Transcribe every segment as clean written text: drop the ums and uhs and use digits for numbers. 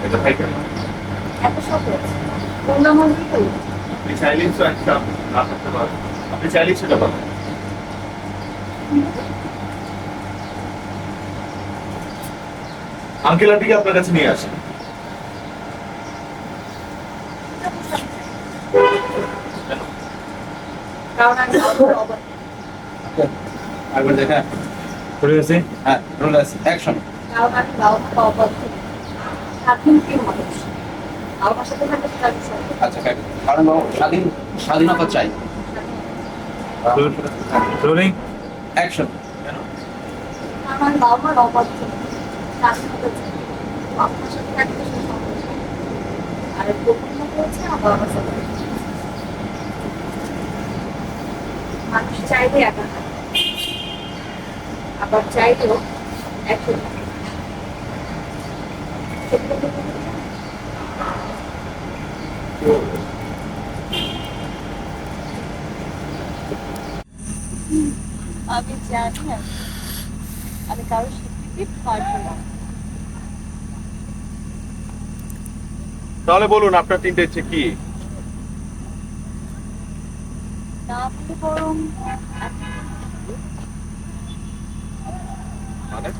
এটা ভাই কেন? এত শখ হয়েছে কোন নাম হবে তো আপনি চাইলেই তো একটা না করতে পারেন। আপনি চাইলেই সেটা পাবেন। আঙ্কেল আন্টিকে আপনার কাছে নিয়ে আসেন। কারণ আমি বাবার অবাক একবার দেখা করে গেছে। হ্যাঁ রোল আছে অ্যাকশন। কারণ আমি বাবা অবাক স্বাধীন কি মানুষ আমার সাথে থাকতে তার সঙ্গে আচ্ছা কারণ বাবু স্বাধীনতা চাই। Rolling action. কেন? কারণ আমি বাবার অবাক স্বাধীনতা চাই আপনার সাথে থাকতে সে সঙ্গে আর প্রথম হচ্ছে আমার বাবার সাথে মানুষ চাইলে একা থাকে আবার চাইলেও একসাথে থাকে সেটা তো আমি জানি না আমি কারোর স্বীকৃতি পারবো না তাহলে বলুন আপনার তিনটে ইচ্ছে কি? না বলে বরং মানে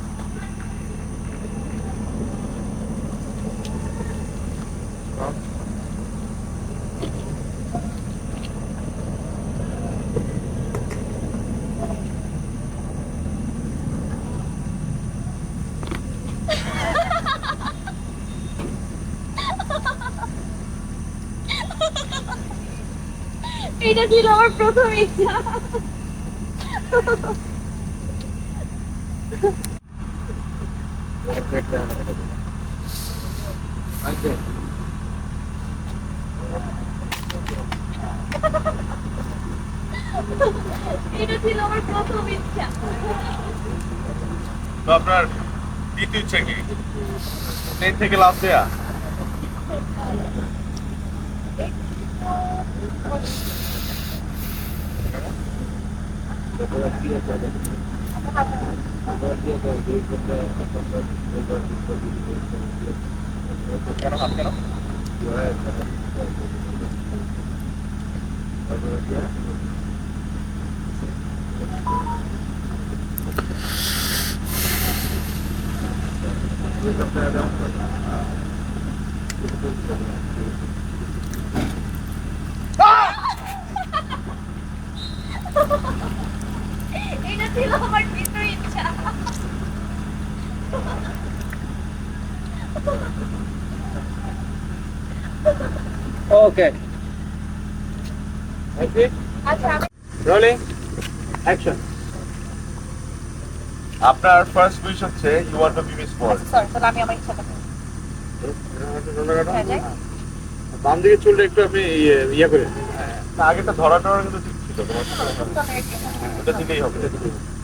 এটা ছিল আমার প্রথম ইচ্ছা এটা ছিল আমার প্রথম ইচ্ছা তো আপনার দ্বিতীয় ইচ্ছা কি? প্লেন থেকে লাফ দেয়া? কেন হাত কেন? এটা ছিল আমার দ্বিতীয় ইচ্ছা ওকে আচ্ছা আমি রোলিং অ্যাকশন। আপনার ফার্স্ট উইশ হচ্ছে you want to be miss world. Sorry তাহলে আমি আমার ইচ্ছাটা করি হ্যাঁ যাই বাম দিকে চুলটা একটু আপনি ইয়ে করে আগেটা ধরাটা কিন্তু ঠিক ছিল, তোমার ওটা দিলেই হবে।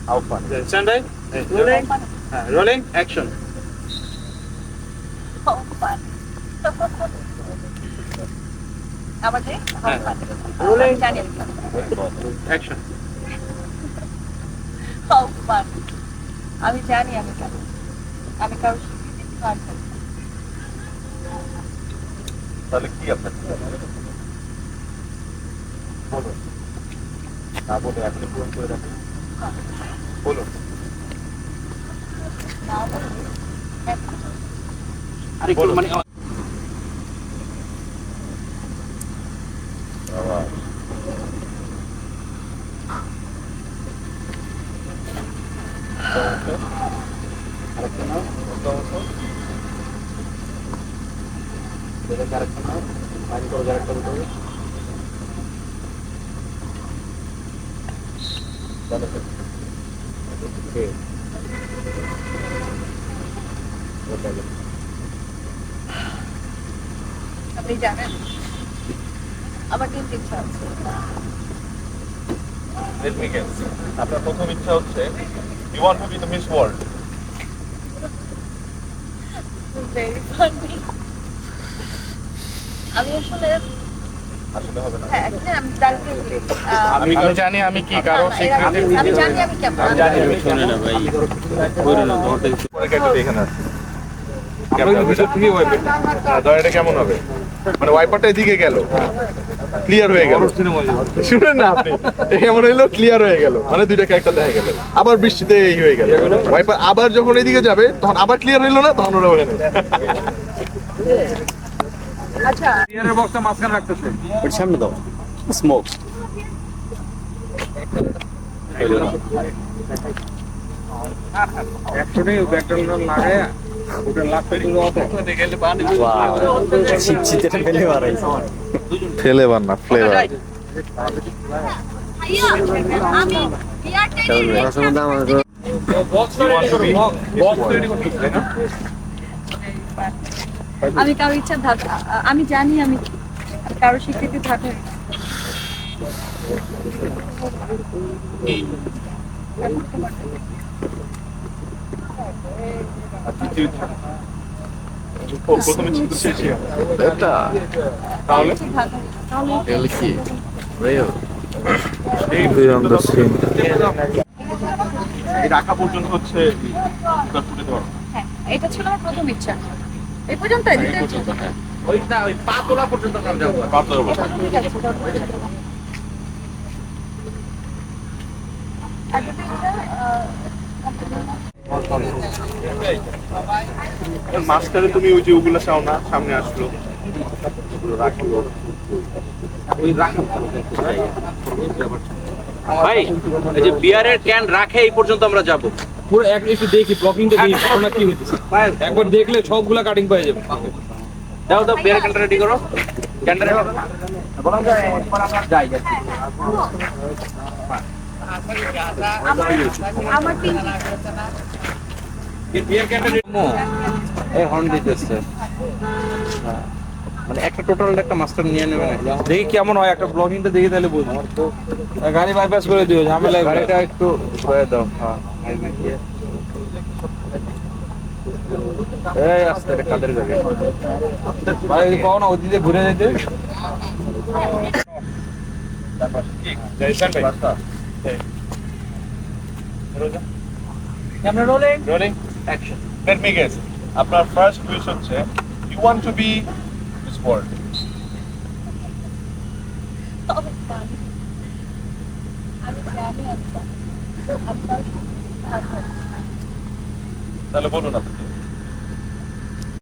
How fun. Stand by rolling. হ্যাঁ রোলিং অ্যাকশন। আমাদের Rolling. জানি অ্যাকশন। আমি জানি আমি কেন আমি কারোর স্বীকৃতি পারবো না। তাহলে কি আপনার বলুন, না বলে আপনি পূরণ করে রাখুন। বলুন। না বলে এখন আরেকটু মানে আবার আরেকটু নাও আরেকটু নাও ফাইন করে আরেকটা দিতে হবে। আপনি জানেন আমার কিন্তু ইচ্ছা আছে লেট মি গেস, আপনার প্রথম ইচ্ছা হচ্ছে you want to be the miss world. Very funny আমি আসলে আসলে হবে না। হ্যাঁ actually আমি ডাইরেক্টলি বলি আমি জানি আমি কি কারো স্বীকৃতি আমি জানি আমি কেমন জানি আমি শুনি না ভাই বলুন না ধরতে পরে কেটে এখানে আছে। কেমন হবে এটা? ধর এটা কেমন হবে, মানে ওয়াইপারটা এদিকে গেল, ক্লিয়ার হয়ে গেল, শুনেন না আপনি, এমন হইলো ক্লিয়ার হয়ে গেল, মানে দুইটা ক্যারেক্টার দেখা গেল, আবার বৃষ্টিতে এই হয়ে গেল, ওয়াইপার আবার যখন এদিকে যাবে তখন আবার ক্লিয়ার হইলো না, তখন ওরা ওখানে আচ্ছা ইয়ারের বক্সটা মাঝখানে রাখতেছে ওর সামনে দাও স্মোক একটুখানি ব্যাকগ্রাউন্ড লাগায়া ওটা লাগতে দিল ওখানে গেলে পানি শীতে ফেলে বাড়াই ফ্লেভার না ফ্লেভার। ভাইয়া আমি এয়ারটেল বক্স তৈরি করতে তাই না আমি কারো ইচ্ছা আমি জানি আমি কারো স্বীকৃতি থাকে প্রথমে ছিল শেষে এটা তাহলে এগুলো কি রেল এই রাখা পর্যন্ত হচ্ছে ফুটে দেওয়া হ্যাঁ এটা ছিল আমার প্রথম ইচ্ছা এই পর্যন্ত ওইটা ওই পা তোলা পর্যন্ত আমরা যাবো পাতলা হবে। মাঝখানে তুমি ওই যে ওগুলো চাও না, সামনে আসলো ওগুলো রাখলো। ওই রাখা ভাই এই যে বিয়ারের ক্যান রাখে এই পর্যন্ত আমরা যাব পুরো একটু দেখি ব্লকিংটা দেখি ঘটনা কি হইতেছে একবার দেখলে সবগুলা কাটিং পেয়ে যাবে দাও দাও বিয়ারের ক্যানটা রেডি করো ক্যানটা রেডি করো যাই আমার তিন বিয়ার ক্যানটা রেডি এই হর্ন দিতেছে মানে একটা টোটাল একটা মাস্টার নিয়ে নেবে না দেখি কেমন হয় একটা ব্লকিংটা দেখি তাহলে বুঝবো গাড়ি বাইপাস করে দিও ঝামেলা গাড়িটা একটু ঘুরে দাও হ্যাঁ এই আস্তে রে কাদের গাড়ি ভাই পাও না ওদিকে ঘুরে যেতে camera rolling Rolling. Action Let me guess. আপনার ফার্স্ট উইশ হচ্ছে you want to be Miss World. তাহলে বলুন আপনি